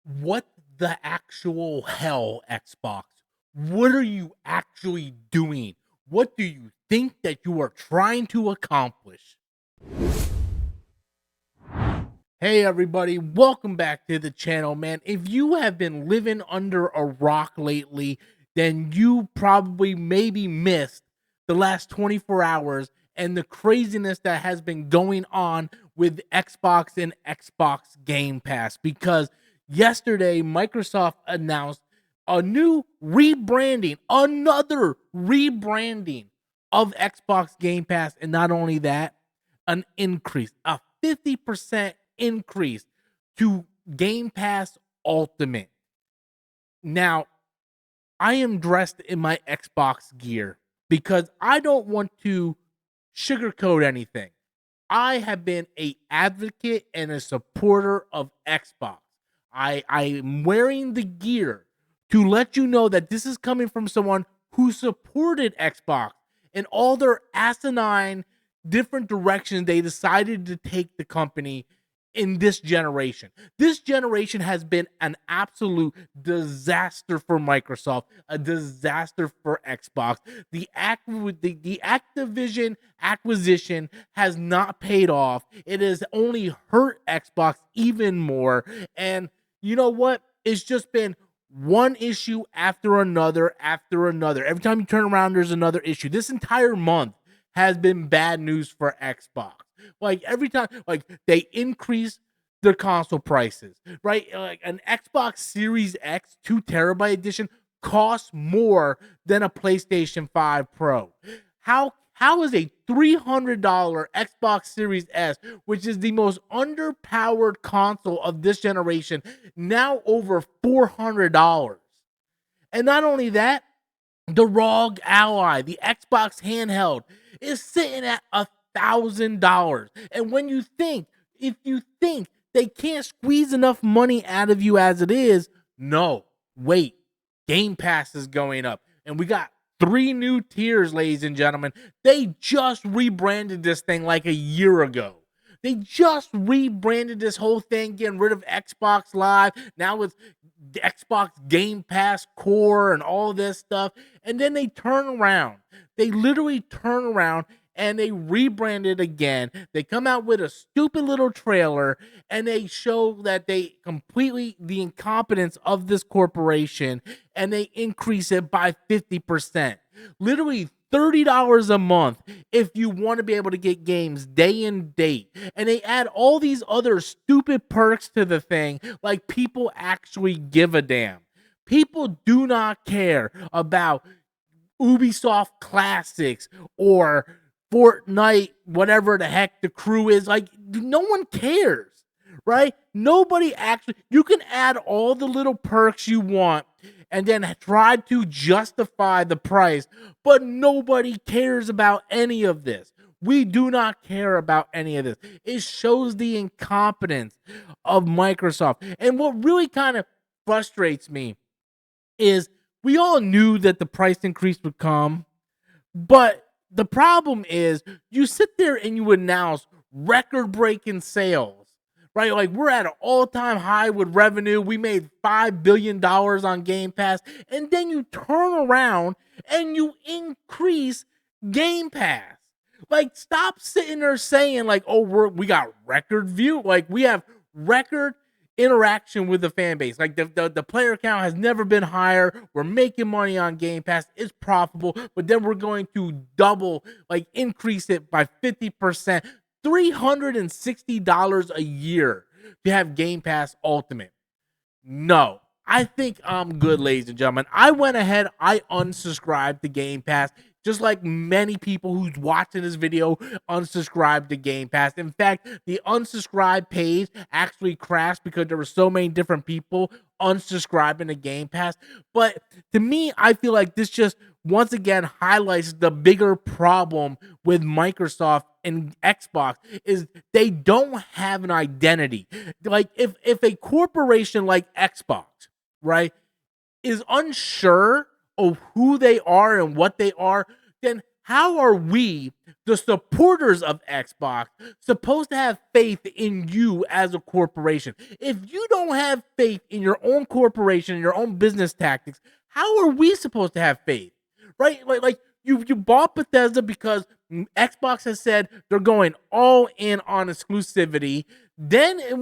What the actual hell, Xbox? What are you actually doing? What do you think that you are trying to accomplish? Hey everybody, welcome back to the channel, man. If you have been living under a rock lately, then you probably maybe missed the last 24 hours and the craziness that has been going on with Xbox and Xbox Game Pass, because yesterday Microsoft announced a new rebranding, another rebranding of Xbox Game Pass, and not only that, an increase, a 50% increase to Game Pass Ultimate. Now, I am dressed in my Xbox gear because I don't want to sugarcoat anything. I have been a advocate and a supporter of Xbox. I'm wearing the gear to let you know that this is coming from someone who supported Xbox and all their asinine different directions they decided to take the company in this generation. This generation has been an absolute disaster for Microsoft, a disaster for Xbox. The Activision acquisition has not paid off. It has only hurt Xbox even more. And you know what? It's just been one issue after another after another. Every time you turn around, there's another issue. This entire month has been bad news for Xbox. Like every time, like they increase their console prices, right? Like an Xbox Series X 2 TB edition costs more than a PlayStation 5 Pro. How is a $300 Xbox Series S, which is the most underpowered console of this generation, now over $400? And not only that, the ROG Ally, the Xbox handheld, is sitting at $1,000. And when you think, if you think they can't squeeze enough money out of you as it is, no, wait, Game Pass is going up. And we got 3 new tiers, ladies and gentlemen. They just rebranded this thing like a year ago. They just rebranded this whole thing, getting rid of Xbox Live. Now it's Xbox Game Pass Core and all this stuff. And then they turn around. They literally turn around and they rebrand it again. They come out with a stupid little trailer and they show that they completely the incompetence of this corporation, and they increase it by 50%. Literally $30 a month if you want to be able to get games day and date. And they add all these other stupid perks to the thing, like people actually give a damn. People do not care about Ubisoft Classics or Fortnite, whatever the heck the crew is. Like, no one cares, right? Nobody actually, you can add all the little perks you want and then try to justify the price, but nobody cares about any of this. We do not care about any of this. It shows the incompetence of Microsoft. And what really kind of frustrates me is we all knew that the price increase would come, but the problem is you sit there and you announce record-breaking sales, right? Like we're at an all-time high with revenue. We made $5 billion on Game Pass. And then you turn around and you increase Game Pass. Like, stop sitting there saying like, oh, we got record view. Like we have record interaction with the fan base. Like the player count has never been higher. We're making money on Game Pass. It's profitable, but then we're going to double, like increase it by 50%, $360 a year to have Game Pass Ultimate. No, I think I'm good, ladies and gentlemen. I went ahead, I unsubscribed to Game Pass, just like many people who's watching this video unsubscribed to Game Pass. In fact, the unsubscribe page actually crashed because there were so many different people unsubscribing to Game Pass. But to me, I feel like this just once again highlights the bigger problem with Microsoft and Xbox is they don't have an identity. Like if a corporation like Xbox, right, is unsure of who they are and what they are, then how are we, the supporters of Xbox, supposed to have faith in you as a corporation? If you don't have faith in your own corporation, your own business tactics, how are we supposed to have faith? Right? Like you bought Bethesda because Xbox has said they're going all in on exclusivity. Then they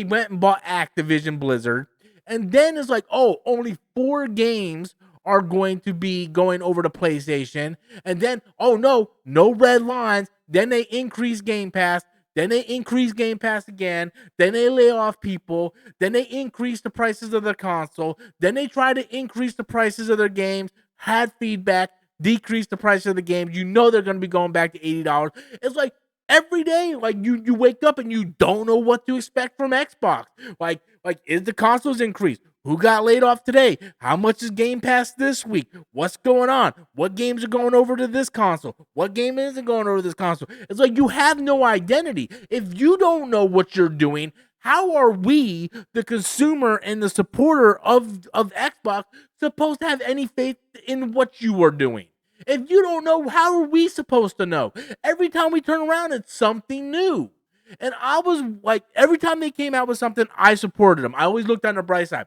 went and bought Activision Blizzard. And then it's like, oh, only 4 games are going to be going over to PlayStation. And then, oh no, no red lines. Then they increase Game Pass. Then they increase Game Pass again. Then they lay off people. Then they increase the prices of their console. Then they try to increase the prices of their games. Had feedback, decrease the price of the game. You know they're going to be going back to $80. It's like every day, like you wake up and you don't know what to expect from Xbox. Like is the consoles increased? Who got laid off today? How much is Game Pass this week? What's going on? What games are going over to this console? What game isn't going over to this console? It's like you have no identity. If you don't know what you're doing, how are we, the consumer and the supporter of Xbox, supposed to have any faith in what you are doing? If you don't know, how are we supposed to know? Every time we turn around, it's something new. And I was like, every time they came out with something, I supported them. I always looked on the bright side.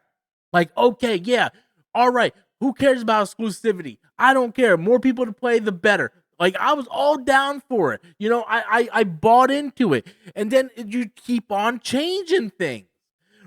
Like, okay, yeah, all right. Who cares about exclusivity? I don't care. More people to play, the better. Like, I was all down for it. You know, I bought into it. And then you keep on changing things,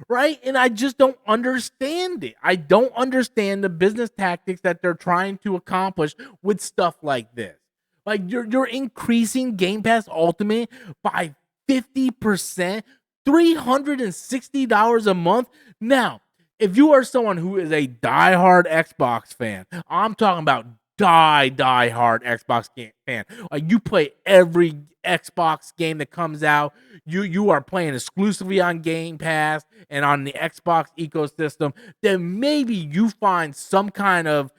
right? And I just don't understand it. I don't understand the business tactics that they're trying to accomplish with stuff like this. Like, you're increasing Game Pass Ultimate by 50%, $360 a month. Now, if you are someone who is a diehard Xbox fan, I'm talking about diehard Xbox fan. Like, you play every Xbox game that comes out. You are playing exclusively on Game Pass and on the Xbox ecosystem. Then maybe you find some kind of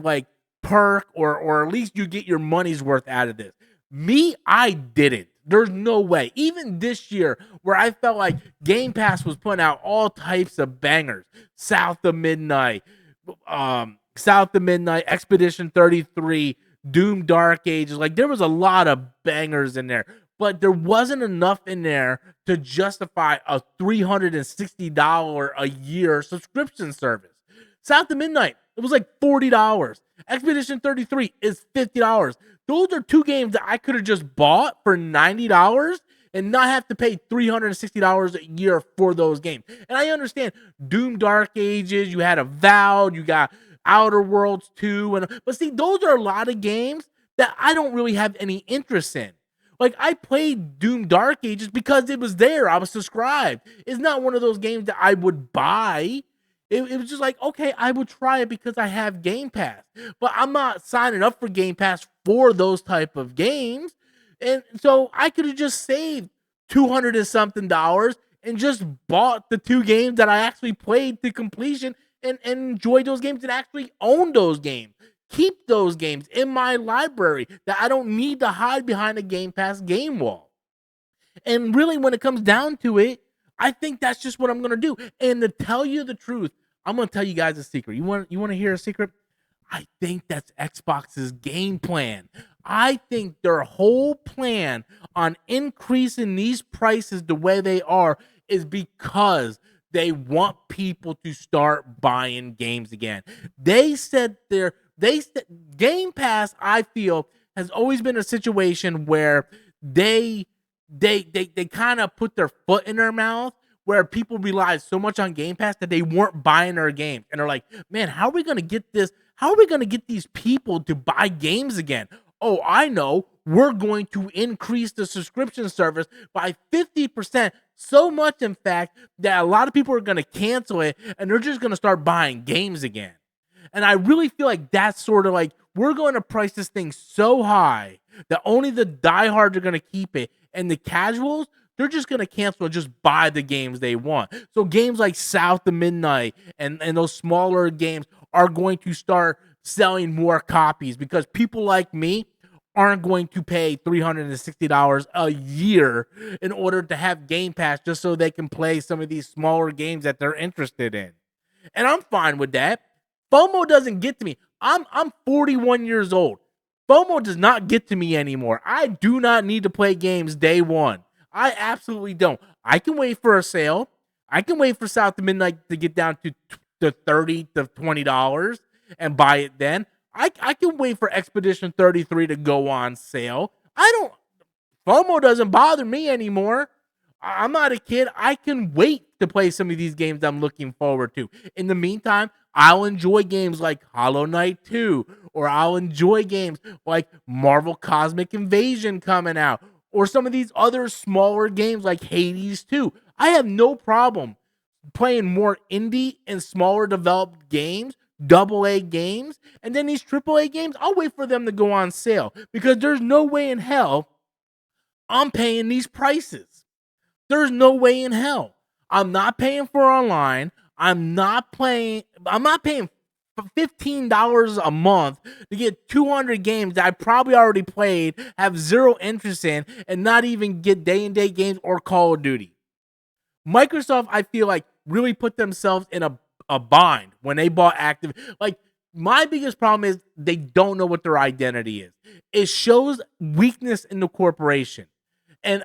like perk or at least you get your money's worth out of this. Me, I didn't. There's no way. Even this year, where I felt like Game Pass was putting out all types of bangers, South of Midnight, Expedition 33, Doom Dark Ages. Like, there was a lot of bangers in there, but there wasn't enough in there to justify a $360 a year subscription service. South of Midnight, it was like $40. Expedition 33 is $50. Those are 2 games that I could have just bought for $90 and not have to pay $360 a year for those games. And I understand Doom Dark Ages, you had Avowed, you got Outer Worlds 2, but see, those are a lot of games that I don't really have any interest in. Like, I played Doom Dark Ages because it was there. I was subscribed. It's not one of those games that I would buy. It was just like, okay, I would try it because I have Game Pass. But I'm not signing up for Game Pass for those type of games. And so I could have just saved $200 and something and just bought the 2 games that I actually played to completion and enjoyed those games and actually own those games. Keep those games in my library that I don't need to hide behind a Game Pass game wall. And really, when it comes down to it, I think that's just what I'm going to do. And to tell you the truth, I'm going to tell you guys a secret. You want to hear a secret? I think that's Xbox's game plan. I think their whole plan on increasing these prices the way they are is because they want people to start buying games again. They said Game Pass, I feel, has always been a situation where they kind of put their foot in their mouth, where people relied so much on Game Pass that they weren't buying their games. And they're like, man, how are we going to get this? How are we going to get these people to buy games again? Oh, I know. We're going to increase the subscription service by 50%. So much, in fact, that a lot of people are going to cancel it and they're just going to start buying games again. And I really feel like that's sort of like, we're going to price this thing so high that only the diehards are going to keep it. And the casuals, they're just going to cancel and just buy the games they want. So games like South of Midnight and those smaller games are going to start selling more copies because people like me aren't going to pay $360 a year in order to have Game Pass just so they can play some of these smaller games that they're interested in. And I'm fine with that. FOMO doesn't get to me. I'm 41 years old. FOMO does not get to me anymore. I do not need to play games day one. I absolutely don't. I can wait for a sale. I can wait for South to Midnight to get down to $30 to $20 and buy it then. I can wait for Expedition 33 to go on sale. FOMO doesn't bother me anymore. I'm not a kid. I can wait to play some of these games I'm looking forward to. In the meantime, I'll enjoy games like Hollow Knight 2, or I'll enjoy games like Marvel Cosmic Invasion coming out, or some of these other smaller games like Hades 2. I have no problem playing more indie and smaller developed games, AA games, and then these AAA games, I'll wait for them to go on sale because there's no way in hell I'm paying these prices. There's no way in hell. I'm not paying for online. I'm not paying $15 a month to get 200 games that I probably already played, have zero interest in, and not even get day-and-date games or Call of Duty. Microsoft, I feel like, really put themselves in a bind when they bought Active. Like, my biggest problem is they don't know what their identity is. It shows weakness in the corporation. And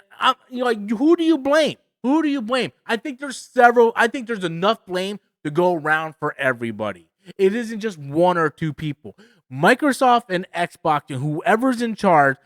like, who do you blame? Who do you blame? I think there's enough blame to go around for everybody. It isn't just one or two people. Microsoft and Xbox and whoever's in charge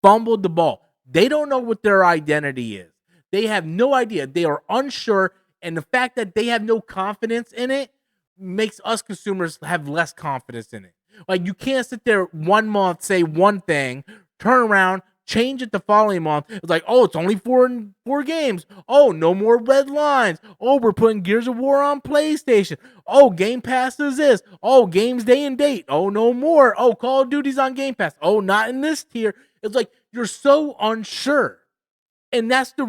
fumbled the ball. They don't know what their identity is. They have no idea. They are unsure. And the fact that they have no confidence in it makes us consumers have less confidence in it. Like, you can't sit there 1 month, say one thing, turn around, change it the following month. It's like, oh, it's only four games. Oh, no more red lines. Oh, we're putting Gears of War on PlayStation. Oh, Game Pass is this. Oh, games day and date. Oh, no more. Oh, Call of Duty's on Game Pass. Oh, not in this tier. It's like, you're so unsure. And that's the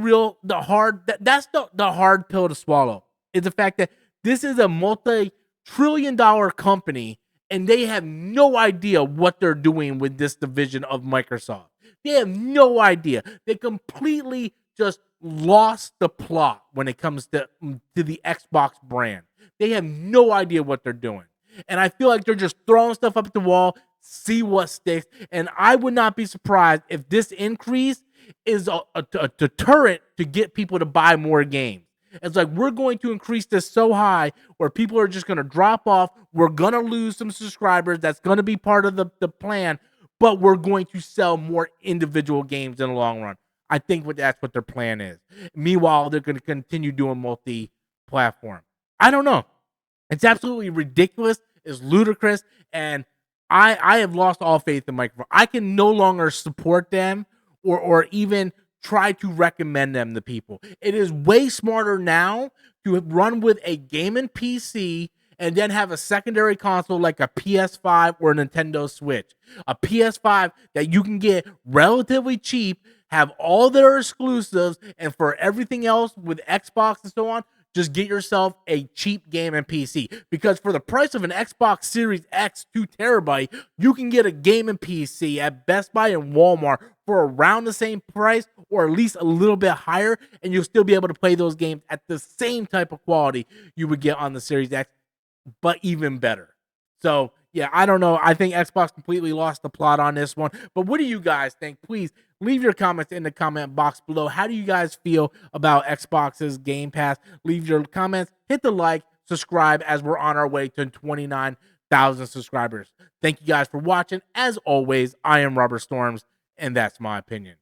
hard pill to swallow, is the fact that this is a multi-trillion-dollar company and they have no idea what they're doing with this division of Microsoft. They have no idea. They completely just lost the plot when it comes to the Xbox brand. They have no idea what they're doing. And I feel like they're just throwing stuff up at the wall, see what sticks. And I would not be surprised if this increase is a deterrent to get people to buy more games. It's like, we're going to increase this so high where people are just going to drop off. We're going to lose some subscribers. That's going to be part of the plan. But we're going to sell more individual games in the long run. I think that's what their plan is. Meanwhile, they're going to continue doing multi-platform. I don't know. It's absolutely ridiculous. It's ludicrous. And I have lost all faith in Microsoft. I can no longer support them or even try to recommend them to people. It is way smarter now to run with a gaming PC and then have a secondary console like a PS5 or a Nintendo Switch. A PS5 that you can get relatively cheap, have all their exclusives, and for everything else with Xbox and so on, just get yourself a cheap gaming PC. Because for the price of an Xbox Series X 2 terabyte, you can get a gaming PC at Best Buy and Walmart for around the same price or at least a little bit higher, and you'll still be able to play those games at the same type of quality you would get on the Series X, but even better. So, yeah, I don't know. I think Xbox completely lost the plot on this one. But what do you guys think? Please leave your comments in the comment box below. How do you guys feel about Xbox's Game Pass? Leave your comments. Hit the like, subscribe, as we're on our way to 29,000 subscribers. Thank you guys for watching. As always, I am Robert Storms, and that's my opinion.